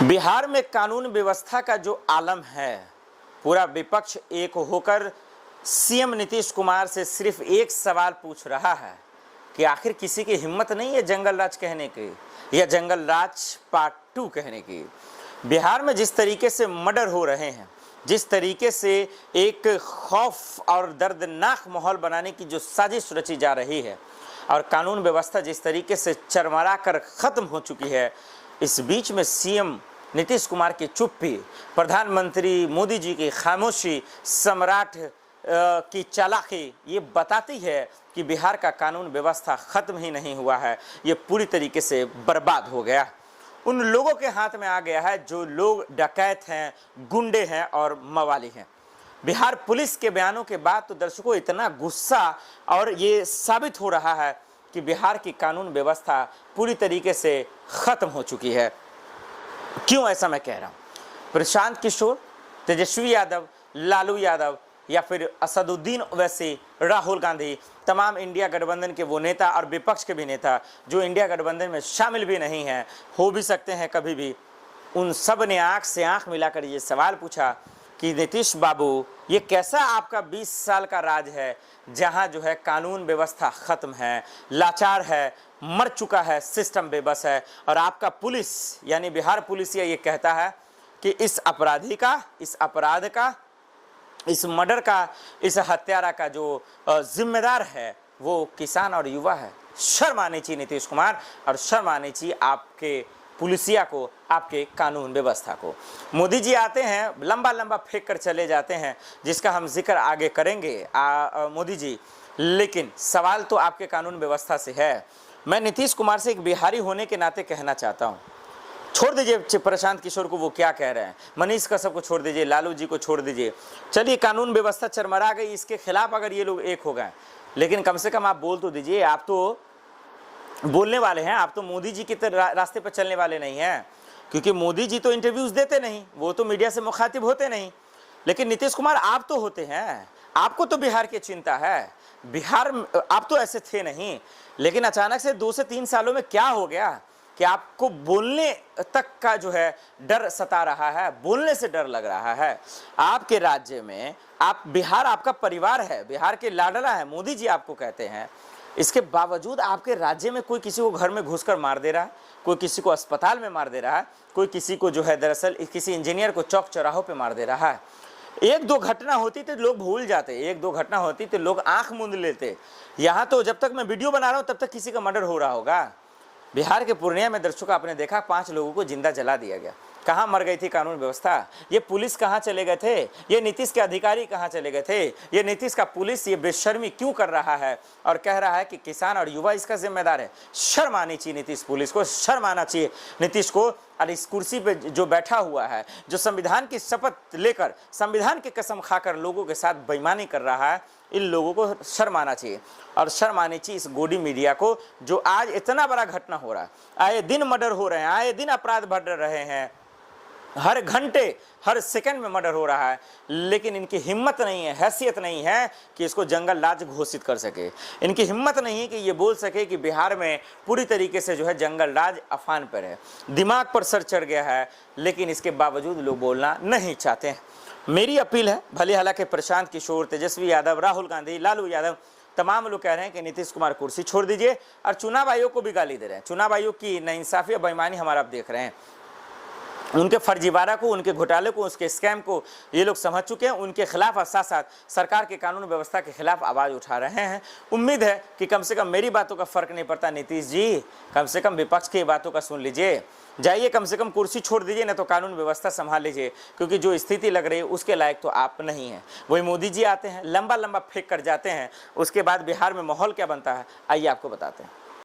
बिहार में कानून व्यवस्था का जो आलम है, पूरा विपक्ष एक होकर सीएम नीतीश कुमार से सिर्फ एक सवाल पूछ रहा है कि आखिर किसी की हिम्मत नहीं है जंगल राज कहने की या जंगल राज पार्ट 2 कहने की। बिहार में जिस तरीके से मर्डर हो रहे हैं, जिस तरीके से एक खौफ और दर्दनाक माहौल बनाने की जो साजिश रची जा रही है और कानून व्यवस्था जिस तरीके से चरमरा कर ख़त्म हो चुकी है, इस बीच में सीएम नीतीश कुमार की चुप्पी, प्रधानमंत्री मोदी जी की खामोशी, सम्राट की चालाकी ये बताती है कि बिहार का कानून व्यवस्था ख़त्म ही नहीं हुआ है, ये पूरी तरीके से बर्बाद हो गया। उन लोगों के हाथ में आ गया है जो लोग डकैत हैं, गुंडे हैं और मवाली हैं। बिहार पुलिस के बयानों के बाद तो दर्शकों इतना गुस्सा और ये साबित हो रहा है कि बिहार की कानून व्यवस्था पूरी तरीके से ख़त्म हो चुकी है। क्यों ऐसा मैं कह रहा हूँ? प्रशांत किशोर, तेजस्वी यादव, लालू यादव या फिर असदुद्दीन ओवैसी, राहुल गांधी, तमाम इंडिया गठबंधन के वो नेता और विपक्ष के भी नेता जो इंडिया गठबंधन में शामिल भी नहीं हैं, हो भी सकते हैं कभी भी, उन सब ने आँख से आँख मिलाकर ये सवाल पूछा कि नीतीश बाबू, ये कैसा आपका 20 साल का राज है जहां जो है कानून व्यवस्था ख़त्म है, लाचार है, मर चुका है, सिस्टम बेबस है और आपका पुलिस यानी बिहार पुलिस ये कहता है कि इस अपराधी का, इस अपराध का, इस मर्डर का, इस हत्यारा का जो जिम्मेदार है वो किसान और युवा है। शर्म आनी चाहिए नीतीश कुमार और शर्म आनी चाहिए आपके पुलिसिया को, आपके कानून व्यवस्था को। मोदी जी आते हैं, लंबा लंबा फेंक कर चले जाते हैं, जिसका हम जिक्र आगे करेंगे मोदी जी, लेकिन सवाल तो आपके कानून व्यवस्था से है। मैं नीतीश कुमार से एक बिहारी होने के नाते कहना चाहता हूँ, छोड़ दीजिए प्रशांत किशोर को वो क्या कह रहे हैं, मनीष कश्यप को छोड़ दीजिए, लालू जी को छोड़ दीजिए, चलिए कानून व्यवस्था चरमरा गई, इसके खिलाफ अगर ये लोग एक हो गए, लेकिन कम से कम आप बोल तो दीजिए। आप तो बोलने वाले हैं, आप तो मोदी जी के रास्ते पर चलने वाले नहीं हैं, क्योंकि मोदी जी तो इंटरव्यूज़ देते नहीं, वो तो मीडिया से मुखातिब होते नहीं, लेकिन नीतीश कुमार आप तो होते हैं, आपको तो बिहार की चिंता है। बिहार आप तो ऐसे थे नहीं, लेकिन अचानक से 2 से 3 सालों में क्या हो गया कि आपको बोलने तक का जो है डर सता रहा है, बोलने से डर लग रहा है। आपके राज्य में आप, बिहार आपका परिवार है, बिहार के लाडला है, मोदी जी आपको कहते हैं, इसके बावजूद आपके राज्य में कोई किसी को घर में घुसकर मार दे रहा है, कोई किसी को अस्पताल में मार दे रहा है, कोई किसी को जो है दरअसल किसी इंजीनियर को चौक चौराहों पे मार दे रहा है। 1-2 घटना होती तो लोग भूल जाते, 1-2 घटना होती तो लोग आंख मूंद लेते। यहाँ तो जब तक मैं वीडियो बना रहा हूँ तब तक किसी का मर्डर हो रहा होगा। बिहार के पूर्णिया में दर्शकों आपने देखा 5 लोगों को जिंदा जला दिया गया। कहाँ मर गई थी कानून व्यवस्था? ये पुलिस कहाँ चले गए थे? ये नीतीश के अधिकारी कहाँ चले गए थे? ये नीतीश का पुलिस ये बेशर्मी क्यों कर रहा है और कह रहा है कि किसान और युवा इसका जिम्मेदार है? शर्म आनी चाहिए नीतीश पुलिस को, शर्म आना चाहिए नीतीश को। और इस कुर्सी पे जो बैठा हुआ है, जो संविधान की शपथ लेकर, संविधान की कसम खाकर लोगों के साथ बेईमानी कर रहा है, इन लोगों को शर्म आना चाहिए। और शर्म आनी चाहिए इस गोदी मीडिया को जो आज इतना बड़ा घटना हो रहा है, आए दिन मर्डर हो रहे हैं, आए दिन अपराध बढ़ रहे हैं, हर घंटे हर सेकंड में मर्डर हो रहा है, लेकिन इनकी हिम्मत नहीं है, हैसियत नहीं है कि इसको जंगल राज घोषित कर सके। इनकी हिम्मत नहीं है कि ये बोल सके कि बिहार में पूरी तरीके से जो है जंगल राज अफान पर है, दिमाग पर सर चढ़ गया है, लेकिन इसके बावजूद लोग बोलना नहीं चाहते हैं। मेरी अपील है, भले हालांकि प्रशांत किशोर, तेजस्वी यादव, राहुल गांधी, लालू यादव तमाम लोग कह रहे हैं कि नीतीश कुमार कुर्सी छोड़ दीजिए और चुनाव आयोग को भी गाली दे रहे हैं। चुनाव आयोग की नाइंसाफी और बेईमानी हमारा आप देख रहे हैं, उनके फर्जीवाड़ा को, उनके घोटाले को, उसके स्कैम को ये लोग समझ चुके हैं। उनके खिलाफ और साथ साथ सरकार के कानून व्यवस्था के खिलाफ आवाज़ उठा रहे हैं। उम्मीद है कि कम से कम मेरी बातों का फ़र्क नहीं पड़ता। नीतीश जी, कम से कम विपक्ष की बातों का सुन लीजिए, जाइए कम से कम कुर्सी छोड़ दीजिए, ना तो कानून व्यवस्था संभाल लीजिए, क्योंकि जो स्थिति लग रही है उसके लायक तो आप नहीं हैं। वही मोदी जी आते हैं, लंबा लंबा फेंक कर जाते हैं, उसके बाद बिहार में माहौल क्या बनता है आइए आपको बताते हैं।